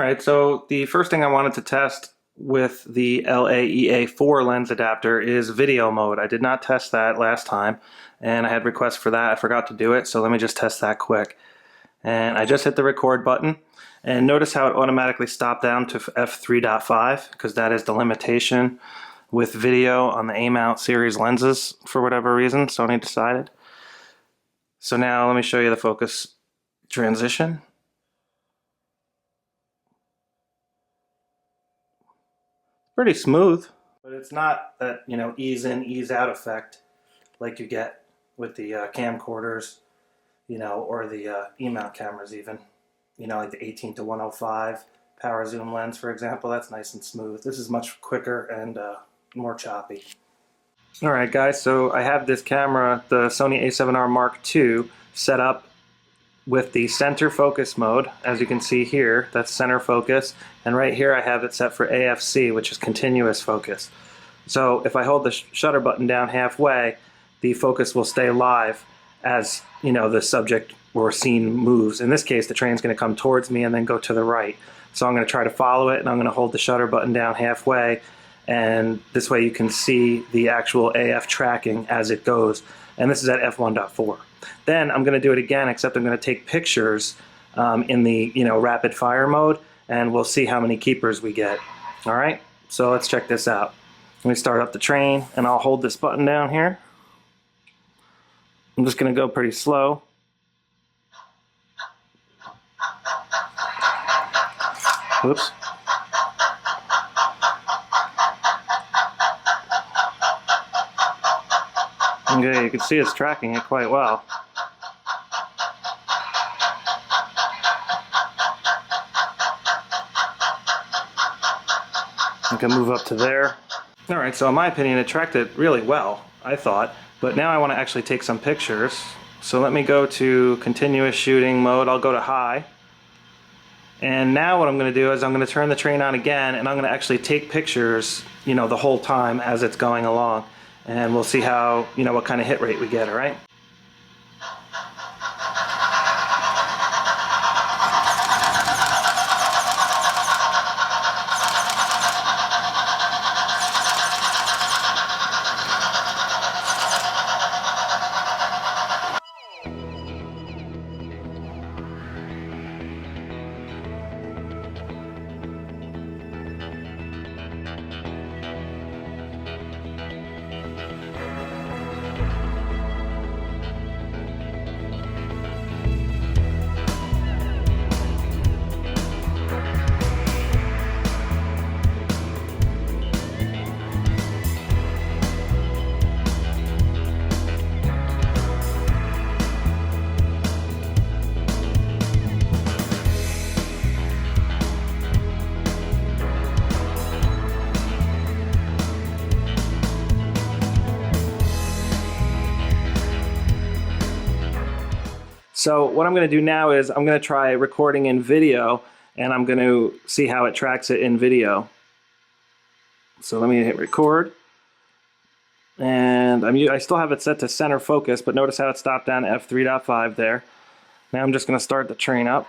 Alright, so the first thing I wanted to test with the LAEA4 lens adapter is video mode. I did not test that last time, and I had requests for that. I forgot to do it, so let me just test that quick. And I just hit the record button, and notice how it automatically stopped down to f3.5, because that is the limitation with video on the A-mount series lenses for whatever reason. Sony decided. So now let me show you the focus transition. Pretty smooth, but it's not that, ease in, ease out effect like you get with the camcorders, or the E-mount cameras even, like the 18-105 power zoom lens, for example. That's nice and smooth. This is much quicker and more choppy. Alright guys, so I have this camera, the Sony A7R II, set up with the center focus mode. As you can see here, that's center focus, and right here I have it set for AFC, which is continuous focus. So if I hold the shutter button down halfway, the focus will stay live as the subject or scene moves. In this case, the train's going to come towards me and then go to the right. So I'm going to try to follow it, and I'm going to hold the shutter button down halfway, and this way you can see the actual AF tracking as it goes. And this is at f1.4. Then I'm going to do it again, except I'm going to take pictures in the rapid fire mode, and we'll see how many keepers we get. All right, so let's check this out. Let me start up the train, and I'll hold this button down here. I'm just going to go pretty slow. Whoops. Okay, you can see it's tracking it quite well. I can move up to there. Alright, so in my opinion it tracked it really well, I thought, but now I want to actually take some pictures. So let me go to continuous shooting mode. I'll go to high. And now what I'm going to do is I'm going to turn the train on again, and I'm going to actually take pictures, the whole time as it's going along. And we'll see how, what kind of hit rate we get, all right? So what I'm going to do now is I'm going to try recording in video, and I'm going to see how it tracks it in video. So let me hit record, and I still have it set to center focus, but notice how it stopped down to f3.5 there. Now I'm just going to start the train up.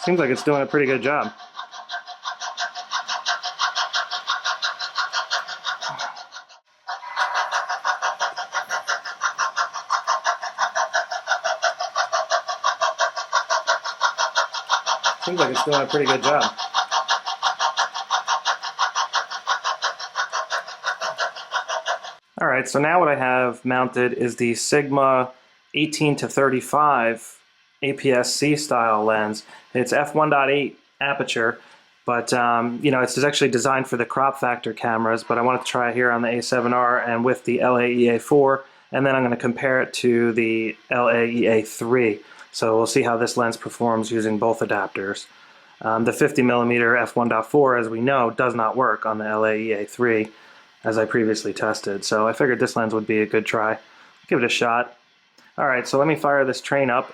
Seems like it's doing a pretty good job. Seems like it's doing a pretty good job. Alright, so now what I have mounted is the Sigma 18-35 APS-C style lens. It's f1.8 aperture, but it's actually designed for the crop factor cameras, but I wanted to try it here on the A7R and with the LAEA4, and then I'm going to compare it to the LAEA3. So we'll see how this lens performs using both adapters. The 50mm f1.4, as we know, does not work on the LAEA3, as I previously tested. So I figured this lens would be a good try. Give it a shot. Alright, so let me fire this train up.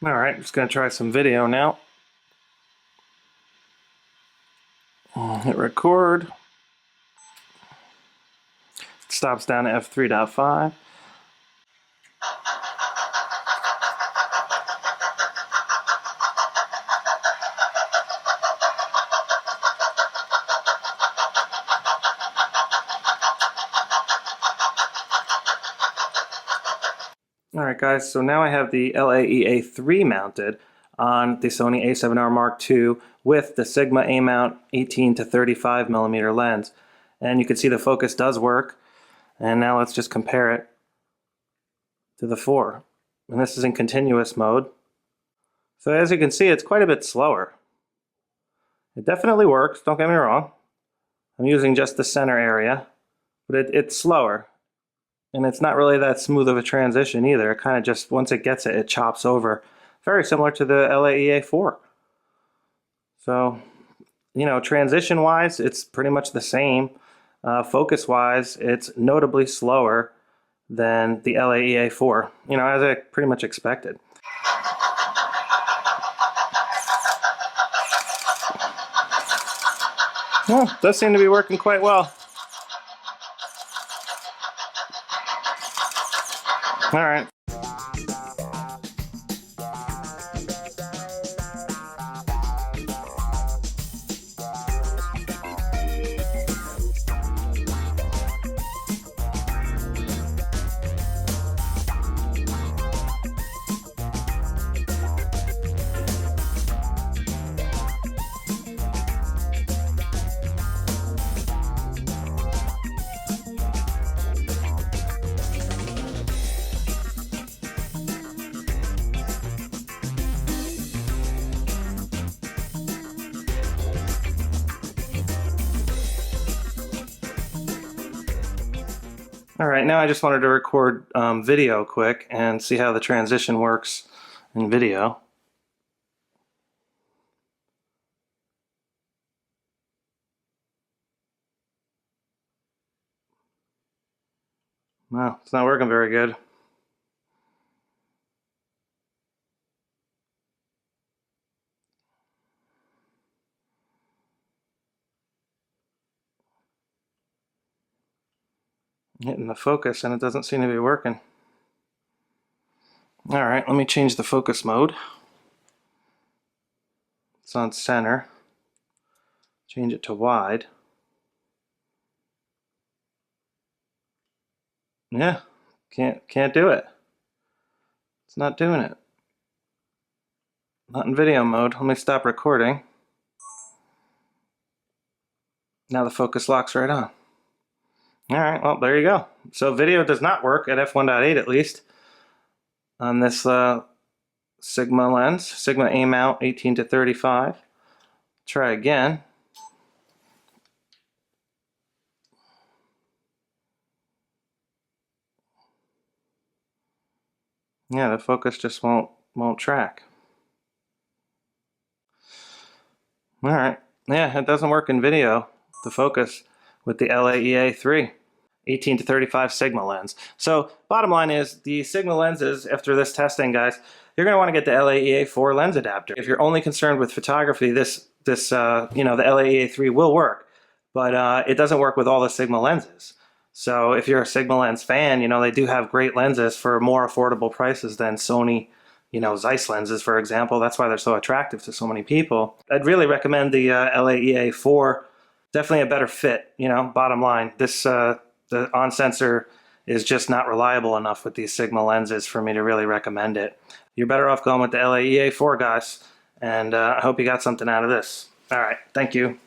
Alright, just going to try some video now. Hit record. It stops down to f3.5. Alright guys, so now I have the LAEA3 mounted on the Sony A7R II with the Sigma A-mount 18 to 35 millimeter lens. And you can see the focus does work. And now let's just compare it to the 4. And this is in continuous mode. So as you can see, it's quite a bit slower. It definitely works, don't get me wrong. I'm using just the center area, but it's slower. And it's not really that smooth of a transition either. It kind of just, once it gets it, it chops over. Very similar to the LAEA4. So, you know, transition-wise, it's pretty much the same. Focus-wise, it's notably slower than the LAEA4. You know, as I pretty much expected. Well, it does seem to be working quite well. All right. Alright, now I just wanted to record video quick and see how the transition works in video. Well, it's not working very good. Hitting the focus and it doesn't seem to be working. Alright, let me change the focus mode. It's on center. Change it to wide. Yeah, can't do it. It's not doing it. Not in video mode. Let me stop recording. Now the focus locks right on. Alright, well, there you go. So video does not work at f1.8 at least on this Sigma lens, Sigma A-mount 18 to 35. Try again. Yeah, the focus just won't track. Alright, yeah, it doesn't work in video, the focus, with the LAEA3 18 to 35 Sigma lens. So bottom line is the Sigma lenses, after this testing guys, you're going to want to get the LAEA4 lens adapter. If you're only concerned with photography, this you know, the LAEA3 will work, but it doesn't work with all the Sigma lenses. So if you're a Sigma lens fan, you know, they do have great lenses for more affordable prices than Sony, you know, Zeiss lenses, for example. That's why they're so attractive to so many people. I'd really recommend the LAEA4. Definitely a better fit, you know, bottom line. This, the on-sensor is just not reliable enough with these Sigma lenses for me to really recommend it. You're better off going with the LAEA4, guys, and I hope you got something out of this. All right, thank you.